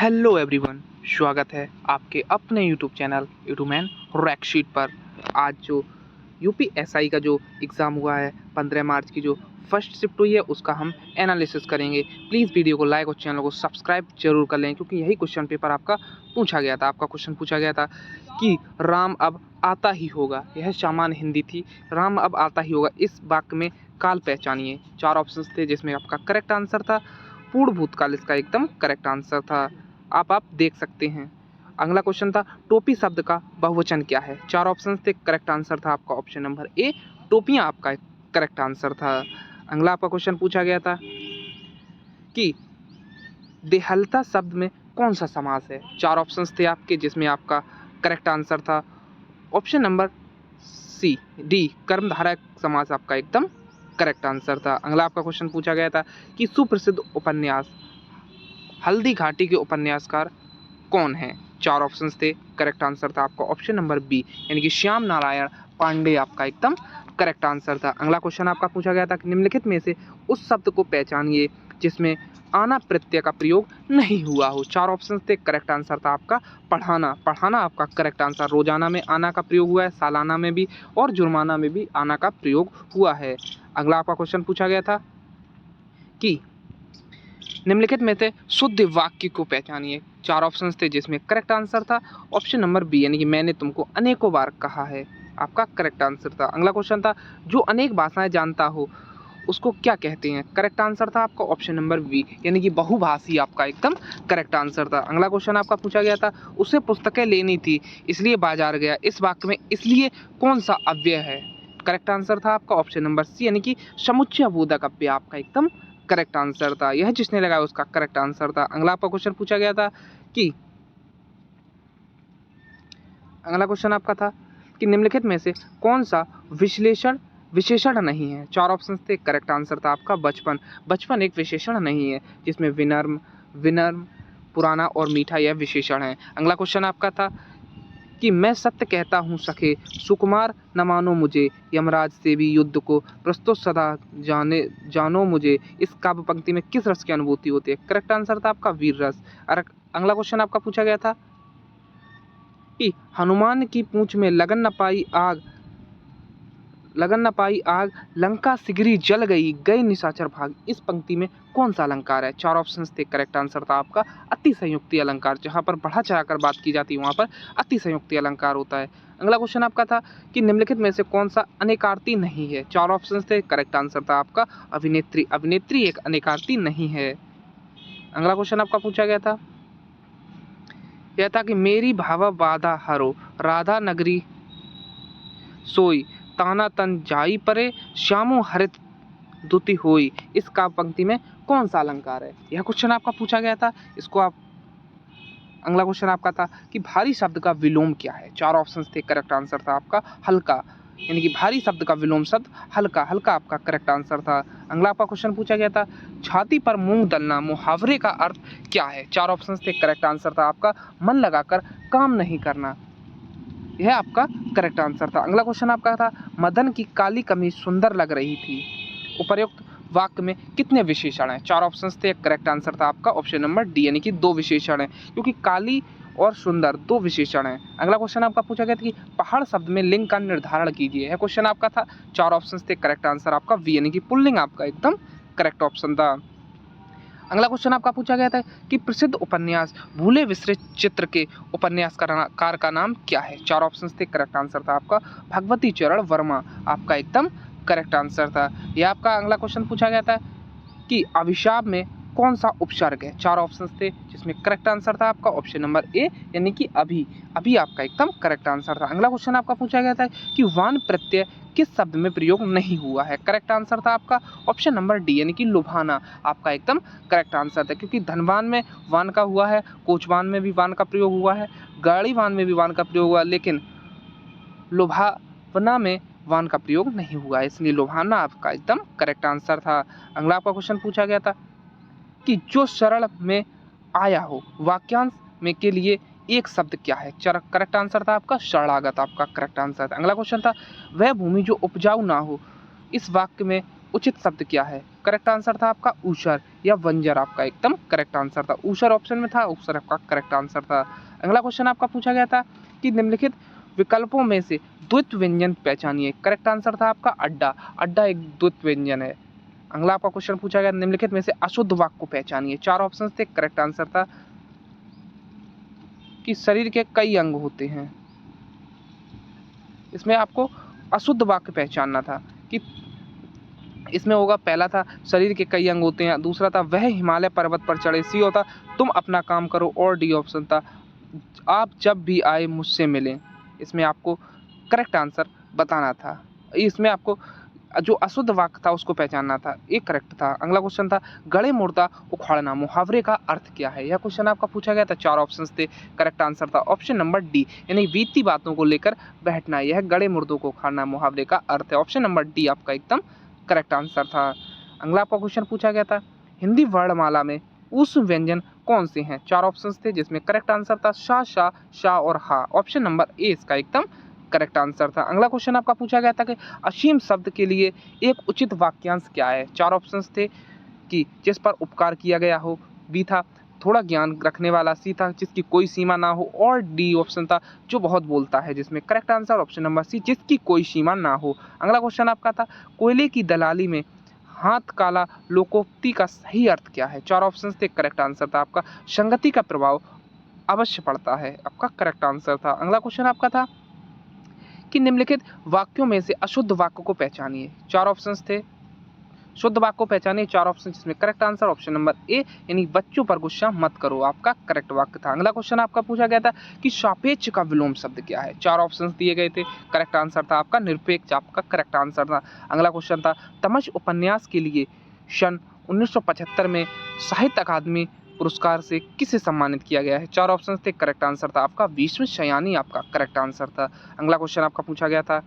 Hello everyone, स्वागत है आपके अपने यूट्यूब चैनल यूट्यूबमैन रैकशीट पर। आज जो यूपीएसआई का जो एग्ज़ाम हुआ है 15 मार्च की जो फर्स्ट शिफ्ट हुई है उसका हम एनालिसिस करेंगे। प्लीज़ वीडियो को लाइक और चैनल को सब्सक्राइब जरूर कर लें, क्योंकि यही क्वेश्चन पेपर आपका पूछा गया था। आपका क्वेश्चन पूछा गया था कि राम अब आता ही होगा। यह सामान्य हिंदी थी। राम अब आता ही होगा, इस वाक्य में काल पहचानिए। 4 ऑप्शंस थे जिसमें आपका करेक्ट आंसर था पूर्ण भूतकाल, इसका एकदम करेक्ट आंसर था। आप देख सकते हैं। अगला क्वेश्चन था टोपी शब्द का बहुवचन क्या है। 4 ऑप्शन थे, करेक्ट आंसर था आपका ऑप्शन नंबर ए टोपियां, आपका करेक्ट आंसर था। अगला आपका क्वेश्चन पूछा गया था कि देहलता शब्द में कौन सा समास है। 4 ऑप्शन थे आपके जिसमें आपका करेक्ट आंसर था ऑप्शन नंबर सी डी कर्मधारक समास, आपका एकदम करेक्ट आंसर था। अगला आपका क्वेश्चन पूछा गया था कि सुप्रसिद्ध उपन्यास हल्दी घाटी के उपन्यासकार कौन है। 4 ऑप्शंस थे, करेक्ट आंसर था आपका ऑप्शन नंबर बी यानी कि श्याम नारायण पांडे, आपका एकदम करेक्ट आंसर था। अगला क्वेश्चन आपका पूछा गया था कि निम्नलिखित में से उस शब्द को पहचानिए जिसमें आना प्रत्यय का प्रयोग नहीं हुआ हो। 4 ऑप्शन थे, करेक्ट आंसर था आपका पढ़ाना। पढ़ाना आपका करेक्ट आंसर। रोजाना में आना का प्रयोग हुआ है, सालाना में भी और जुर्माना में भी आना का प्रयोग हुआ है। अगला आपका क्वेश्चन पूछा गया था कि निम्नलिखित में से शुद्ध वाक्य को पहचानिए। 4 ऑप्शंस थे जिसमें करेक्ट आंसर था ऑप्शन नंबर बी यानी कि मैंने तुमको अनेकों बार कहा है, आपका करेक्ट आंसर था। अगला क्वेश्चन था जो अनेक भाषाएं जानता हो उसको क्या कहते हैं। करेक्ट आंसर था आपका ऑप्शन नंबर बी यानी कि बहुभाषी, आपका एकदम करेक्ट आंसर था। अगला क्वेश्चन आपका पूछा गया था उसे पुस्तकें लेनी थी इसलिए बाजार गया। इस वाक्य में इसलिए कौन सा अव्यय है। करेक्ट आंसर था आपका ऑप्शन नंबर सी यानी कि समुच्चय बोधक अव्यय, आपका एकदम करेक्ट आंसर था। यह जिसने लगाया उसका करेक्ट आंसर था। अगला आपका क्वेश्चन पूछा गया था कि अगला क्वेश्चन आपका था कि निम्नलिखित में से कौन सा विशेषण नहीं है। 4 ऑप्शन थे, करेक्ट आंसर था आपका बचपन। बचपन एक विशेषण नहीं है जिसमें विनम्र पुराना और मीठा यह विशेषण है। अगला क्वेश्चन आपका था कि मैं सत्य कहता हूँ सखे सुकुमार न मानो मुझे, यमराज से भी युद्ध को प्रस्तुत सदा जानो मुझे। इस काव्य पंक्ति में किस रस की अनुभूति होती है। करेक्ट आंसर था आपका वीर रस। अगला क्वेश्चन आपका पूछा गया था कि हनुमान की पूंछ में लगन न पाई आग लंका सिगरी जल गई गए निशाचर भाग। इस पंक्ति में कौन सा अलंकार है। 4 ऑप्शंस थे, करेक्ट आंसर था आपका अति संयुक्ति अलंकार। जहां पर बढ़ा चढ़ाकर बात की जाती है वहां पर अति संयुक्ति अलंकार होता है। अगला क्वेश्चन आपका था कि निम्नलिखित में से कौन सा अनेकार्थी नहीं है। 4 ऑप्शंस थे, करेक्ट आंसर था आपका अभिनेत्री। अभिनेत्री एक अनेकार्थी नहीं है। अगला क्वेश्चन आपका पूछा गया था यह था कि मेरी भावा बाधा हरो राधा नगरी सोई ताना तन जाई परे श्यामो हरित दुति होई। इस काव्य पंक्ति में कौन सा अलंकार है। यह क्वेश्चन आपका पूछा गया था। इसको आप अगला क्वेश्चन आपका था कि भारी शब्द का विलोम क्या है। 4 ऑप्शंस थे, करेक्ट आंसर था आपका हल्का यानी कि भारी शब्द का विलोम शब्द हल्का। हल्का आपका करेक्ट आंसर था। अगला आपका क्वेश्चन पूछा गया था छाती पर मूंग दलना मुहावरे का अर्थ क्या है। 4 ऑप्शंस थे, करेक्ट आंसर था आपका मन लगाकर काम नहीं करना, यह आपका करेक्ट आंसर था। अगला क्वेश्चन आपका था मदन की काली कमीज सुंदर लग रही थी। उपर्युक्त वाक्य में कितने विशेषण हैं। 4 ऑप्शंस थे, करेक्ट आंसर था आपका ऑप्शन नंबर डी यानी कि 2 विशेषण हैं, क्योंकि काली और सुंदर 2 विशेषण हैं। अगला क्वेश्चन आपका पूछा गया था कि पहाड़ शब्द में लिंग का निर्धारण कीजिए। यह क्वेश्चन आपका था। 4 ऑप्शंस थे, करेक्ट आंसर आपका वी यानी कि पुल्लिंग, आपका एकदम करेक्ट ऑप्शन था। अगला क्वेश्चन आपका पूछा गया था कि प्रसिद्ध उपन्यास भूले विसरे चित्र के उपन्यासकार का नाम क्या है। 4 ऑप्शंस थे, करेक्ट आंसर था आपका भगवती चरण वर्मा, आपका एकदम करेक्ट आंसर था। यह आपका अगला क्वेश्चन पूछा गया था कि अभिशाप में कौन सा उपसर्ग है। 4 ऑप्शंस थे जिसमें करेक्ट आंसर था आपका ऑप्शन नंबर ए यानी कि अभी आपका एकदम करेक्ट आंसर था। अगला क्वेश्चन आपका पूछा गया था कि वान प्रत्यय किस शब्द में प्रयोग नहीं हुआ है। करेक्ट आंसर था आपका ऑप्शन नंबर डी यानी कि लुभाना, आपका एकदम करेक्ट आंसर था, क्योंकि धनवान में वान का हुआ है, कोचवान में भी वान का प्रयोग हुआ है, गाड़ी वान में भी वान का प्रयोग हुआ, लेकिन लुभावना में वान का प्रयोग नहीं हुआ, इसलिए लुभाना आपका एकदम करेक्ट आंसर था। अगला आपका क्वेश्चन पूछा गया था कि जो सरल में आया हो वाक्यांश में के लिए एक शब्द क्या है। करेक्ट आंसर था आपका शरणागत, आपका करेक्ट आंसर था। अगला क्वेश्चन था वह भूमि जो उपजाऊ ना हो, इस वाक्य में उचित शब्द क्या है? करेक्ट आंसर था आपका ऊषर या वंजर, आपका एकदम करेक्ट आंसर था। ऊषर ऑप्शन में था, ऊषर आपका करेक्ट आंसर था। अगला क्वेश्चन आपका पूछा गया था कि निम्नलिखित विकल्पों में से द्वित्व व्यंजन पहचानिए। करेक्ट आंसर था आपका अड्डा। अड्डा एक द्वित्व व्यंजन है। अगला आपका क्वेश्चन पूछा गया निम्नलिखित में से अशुद्ध वाक्य को पहचानिए। 4 ऑप्शन थे, करेक्ट आंसर था कि शरीर के कई अंग होते हैं। इसमें आपको अशुद्ध वाक्य पहचानना था कि इसमें होगा, पहला था शरीर के कई अंग होते हैं, दूसरा था वह हिमालय पर्वत पर चढ़े, सी होता तुम अपना काम करो, और डी ऑप्शन था आप जब भी आए मुझसे मिलें। इसमें आपको करेक्ट आंसर बताना था। इसमें आपको जो अशुद्ध वाक्य था उसको पहचानना था, एक करेक्ट था। अगला क्वेश्चन था गड़े मुर्दा उखाड़ना मुहावरे का अर्थ क्या है? यह क्वेश्चन आपका पूछा गया था। 4 ऑप्शंस थे, करेक्ट आंसर था ऑप्शन नंबर डी, यानी बीती बातों को लेकर बैठना। यह गड़े मुर्दों को उखाड़ना मुहावरे का अर्थ है। ऑप्शन नंबर डी आपका एकदम करेक्ट आंसर था। अगला आपका क्वेश्चन पूछा गया था हिंदी वर्णमाला में ऊष्म व्यंजन कौन से हैं? 4 ऑप्शंस थे, जिसमें करेक्ट आंसर था शा, शा, शा और हा। ऑप्शन नंबर ए इसका एकदम करेक्ट आंसर था। अगला क्वेश्चन आपका पूछा गया था कि असीम शब्द के लिए एक उचित वाक्यांश क्या है? 4 ऑप्शंस थे कि जिस पर उपकार किया गया हो, बी था थोड़ा ज्ञान रखने वाला, सी था जिसकी कोई सीमा ना हो, और डी ऑप्शन था जो बहुत बोलता है, जिसमें correct answer option number C जिसकी कोई सीमा ना हो। अगला क्वेश्चन आपका था कोयले की दलाली में हाथ काला लोकोक्ति का सही अर्थ क्या है? 4 ऑप्शंस थे, करेक्ट आंसर था आपका संगति का प्रभाव अवश्य पड़ता है, आपका करेक्ट आंसर था। अगला क्वेश्चन आपका था कि निम्नलिखित वाक्यों में से अशुद्ध वाक्य को पहचानिए। 4 ऑप्शंस थे, शुद्ध वाक्य को पहचानिए 4 ऑप्शन, जिसमें correct answer option number A, यानी बच्चों पर गुस्सा मत करो, आपका करेक्ट वाक्य था। अगला क्वेश्चन आपका पूछा गया था कि सापेक्ष का विलोम शब्द क्या है? 4 ऑप्शंस दिए गए थे, करेक्ट आंसर था आपका निरपेक्ष, आपका करेक्ट आंसर था। अगला क्वेश्चन था तमस उपन्यास के लिए सन 1975 में साहित्य अकादमी पुरस्कार से किसे सम्मानित किया गया है? 4 ऑप्शन थे, करेक्ट आंसर था आपका भीष्म शयानी, आपका करेक्ट आंसर था। अगला क्वेश्चन आपका पूछा गया था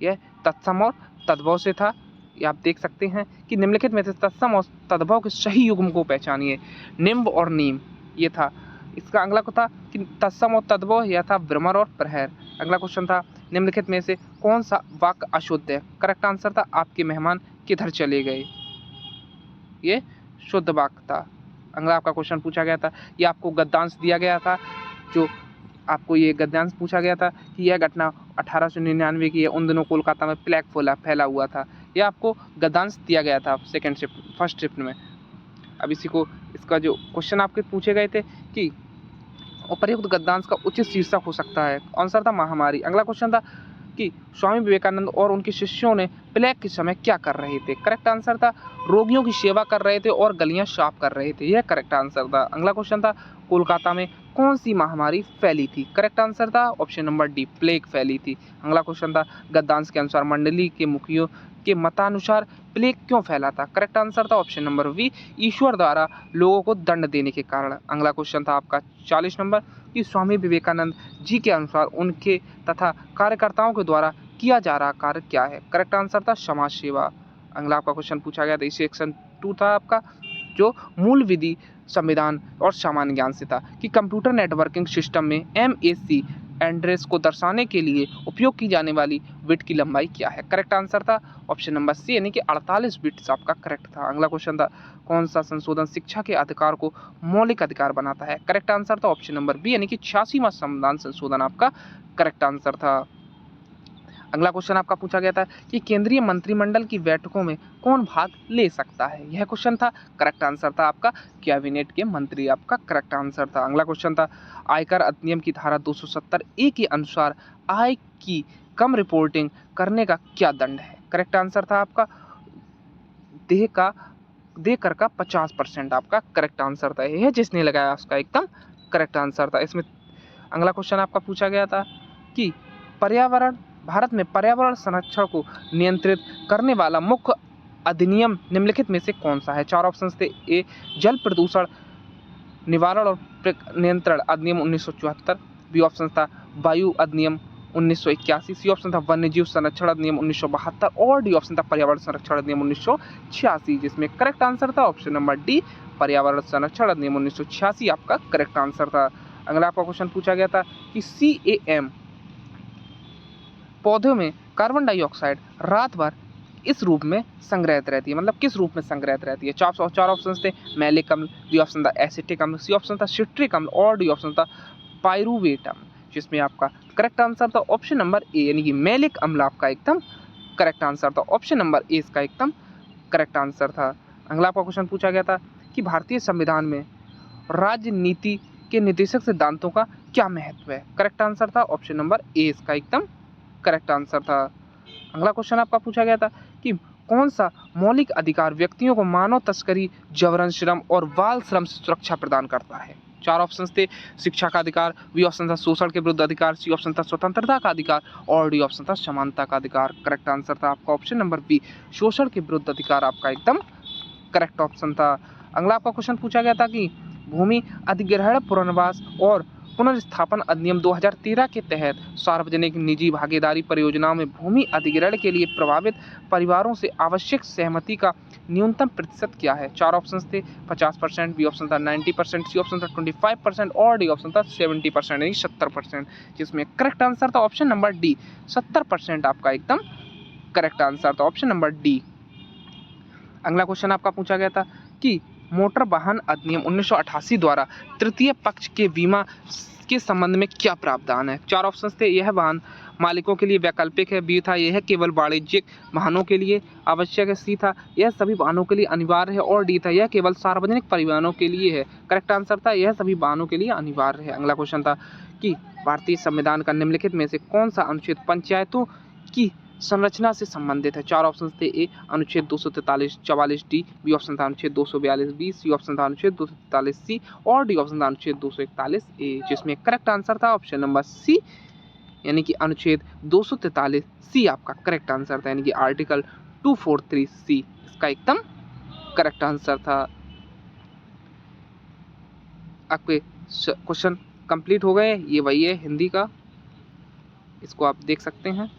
यह तत्सम और तद्भव से था। ये आप देख सकते हैं कि निम्नलिखित में से तत्सम और तद्भव के सही युग्म को पहचानिए। निम्ब और नीम ये था। इसका अगला को था कि तत्सम और तद्भव यह था भ्रमर और प्रहर। अगला क्वेश्चन था निम्नलिखित में से कौन सा वाक्य अशुद्ध है? करेक्ट आंसर था आपके मेहमान किधर चले गए, ये शुद्ध वाक्य था। अगला आपका क्वेश्चन पूछा गया था, ये आपको गद्यांश दिया गया था, जो आपको ये गद्यांश पूछा गया था कि यह घटना 1899 की है, उन दिनों कोलकाता में प्लेग फैला हुआ था। यह आपको गद्यांश दिया गया था सेकंड शिफ्ट, फर्स्ट शिफ्ट में। अब इसी को इसका जो क्वेश्चन आपके पूछे गए थे कि उपर्युक्त गद्यांश का उचित शीर्षक हो सकता है, आंसर था महामारी। अगला क्वेश्चन था कि स्वामी विवेकानंद और उनके शिष्यों ने प्लेग के समय क्या कर रहे थे? करेक्ट आंसर था रोगियों की सेवा कर रहे थे और गलियां साफ कर रहे थे, यह करेक्ट आंसर था। अगला क्वेश्चन था कोलकाता में कौन सी महामारी फैली थी? करेक्ट आंसर था ऑप्शन नंबर डी प्लेग फैली थी। अगला क्वेश्चन था गद्यांश के अनुसार मंडली के मुखियों के मतानुसार प्लेग क्यों फैला था? करेक्ट आंसर था ऑप्शन नंबर बी ईश्वर द्वारा लोगों को दंड देने के कारण। अगला क्वेश्चन था आपका 40 नंबर कि स्वामी विवेकानंद जी के अनुसार उनके तथा कार्यकर्ताओं के द्वारा किया जा रहा कार्य क्या है? करेक्ट आंसर था समाज सेवा। अगला आपका क्वेश्चन पूछा गया था, इस सेक्शन 2 था आपका, जो मूल विधि संविधान और सामान्य ज्ञान से था कि कंप्यूटर नेटवर्किंग सिस्टम में MAC एड्रेस को दर्शाने के लिए उपयोग की जाने वाली बिट की लंबाई क्या है? करेक्ट आंसर था ऑप्शन नंबर सी, यानी कि 48 बिट्स आपका करेक्ट था। अगला क्वेश्चन था कौन सा संशोधन शिक्षा के अधिकार को मौलिक अधिकार बनाता है? करेक्ट आंसर था ऑप्शन नंबर बी, यानी कि 86वां संविधान संशोधन आपका करेक्ट आंसर था। अगला क्वेश्चन आपका पूछा गया था कि केंद्रीय मंत्रिमंडल की बैठकों में कौन भाग ले सकता है? यह क्वेश्चन था, करेक्ट आंसर था आपका कैबिनेट के मंत्री, आपका करेक्ट आंसर था। अगला क्वेश्चन था आयकर अधिनियम की धारा 270A के अनुसार आय की कम रिपोर्टिंग करने का क्या दंड है? करेक्ट आंसर था आपका देकर का 50%, आपका करेक्ट आंसर था। यह जिसने लगाया उसका एकदम करेक्ट आंसर था। इसमें अगला क्वेश्चन आपका पूछा गया था कि भारत में पर्यावरण संरक्षण को नियंत्रित करने वाला मुख्य अधिनियम निम्नलिखित में से कौन सा है? 4 ऑप्शन थे, ए जल प्रदूषण निवारण और नियंत्रण अधिनियम 1974, बी ऑप्शन था वायु अधिनियम 1981, सी ऑप्शन था वन्यजीव संरक्षण अधिनियम 1972 और डी ऑप्शन था पर्यावरण संरक्षण अधिनियम 1986, जिसमें करेक्ट आंसर था ऑप्शन नंबर डी पर्यावरण संरक्षण अधिनियम 1986 आपका करेक्ट आंसर था। अगला आपका क्वेश्चन पूछा गया था कि CAM पौधों में कार्बन डाइऑक्साइड रात भर इस रूप में संग्रहित रहती है। मतलब किस रूप में संग्रहित रहती है? चार ऑप्शन थे, मैलिक अम्ल, बी ऑप्शन था एसिटिक अम्ल, सी ऑप्शन था सिट्रिक अम्ल और डी ऑप्शन था पाइरूवेट अम्ल। जिसमें आपका करेक्ट आंसर था ऑप्शन नंबर ए, यानी कि मैलिक अम्ल आपका एकदम करेक्ट आंसर था। ऑप्शन नंबर ए इसका एकदम करेक्ट आंसर था। अगला आपका क्वेश्चन पूछा गया था कि भारतीय संविधान में राजनीति के निर्देशक सिद्धांतों का क्या महत्व है? करेक्ट आंसर था ऑप्शन नंबर ए इसका एकदम करेक्ट आंसर था। अगला क्वेश्चन आपका पूछा गया था कि कौन सा मौलिक अधिकार व्यक्तियों को मानव तस्करी, जबरन श्रम और बाल श्रम से सुरक्षा प्रदान करता है? चार ऑप्शन थे, शिक्षा का अधिकार, बी ऑप्शन था शोषण के विरुद्ध अधिकार, सी ऑप्शन था स्वतंत्रता का अधिकार और डी ऑप्शन था समानता का अधिकार। करेक्ट आंसर था आपका ऑप्शन नंबर बी, शोषण के विरुद्ध अधिकार आपका एकदम करेक्ट ऑप्शन था। अगला आपका क्वेश्चन पूछा गया था कि भूमि अधिग्रहण, पुनर्वास और पुनर्स्थापन अधिनियम 2013 के तहत सार्वजनिक निजी भागीदारी परियोजनाओं में भूमि अधिग्रहण के लिए प्रभावित परिवारों से आवश्यक सहमति का न्यूनतम प्रतिशत क्या है? चार ऑप्शन थे, 50%, बी ऑप्शन था 90%, सी ऑप्शन था 25% और डी ऑप्शन था 70% यानी 70%। जिसमें करेक्ट आंसर था ऑप्शन नंबर डी, 70% आपका एकदम करेक्ट आंसर था ऑप्शन नंबर डी। अगला क्वेश्चन आपका पूछा गया था कि मोटर वाहन अधिनियम 1988 द्वारा तृतीय पक्ष के बीमा के संबंध में क्या प्रावधान है? चार ऑप्शन थे, यह वाहन मालिकों के लिए वैकल्पिक है, बी था यह केवल वाणिज्यिक वाहनों के लिए आवश्यक है, सी था यह सभी वाहनों के लिए अनिवार्य है और डी था यह केवल सार्वजनिक परिवहनों के लिए है। करेक्ट आंसर था यह सभी वाहनों के लिए अनिवार्य है। अगला क्वेश्चन था कि भारतीय संविधान का निम्नलिखित में से कौन सा अनुच्छेद पंचायतों की संरचना से संबंधित है? चार ऑप्शन थे, ए अनुच्छेद 243 डी, बी ऑप्शन था अनुच्छेद 242 बी, सी ऑप्शन था अनुच्छेद 243 सी और डी ऑप्शन था अनुच्छेद 241 ए। जिसमें करेक्ट आंसर था ऑप्शन नंबर सी, यानी कि अनुच्छेद 243 सी आपका करेक्ट आंसर था, यानी कि आर्टिकल 243 सी इसका एकदम करेक्ट आंसर था। आपके क्वेश्चन कंप्लीट हो गए। ये वही है हिंदी का, इसको आप देख सकते हैं।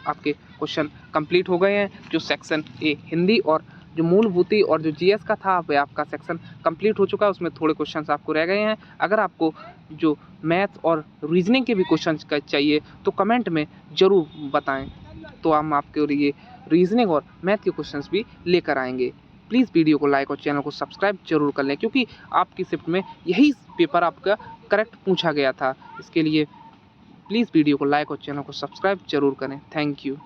आपके क्वेश्चन कंप्लीट हो गए हैं। जो सेक्शन ए हिंदी और जो मूलभूति और जो जीएस का था वह आपका सेक्शन कंप्लीट हो चुका है, उसमें थोड़े क्वेश्चंस आपको रह गए हैं। अगर आपको जो मैथ्स और रीजनिंग के भी क्वेश्चंस का चाहिए तो कमेंट में ज़रूर बताएं, तो हम आपके लिए रीजनिंग और मैथ के क्वेश्चंस भी लेकर आएंगे। प्लीज़ वीडियो को लाइक और चैनल को सब्सक्राइब जरूर कर लें, क्योंकि आपकी शिफ्ट में यही पेपर आपका करेक्ट पूछा गया था। इसके लिए प्लीज़ वीडियो को लाइक और चैनल को सब्सक्राइब जरूर करें। Thank you.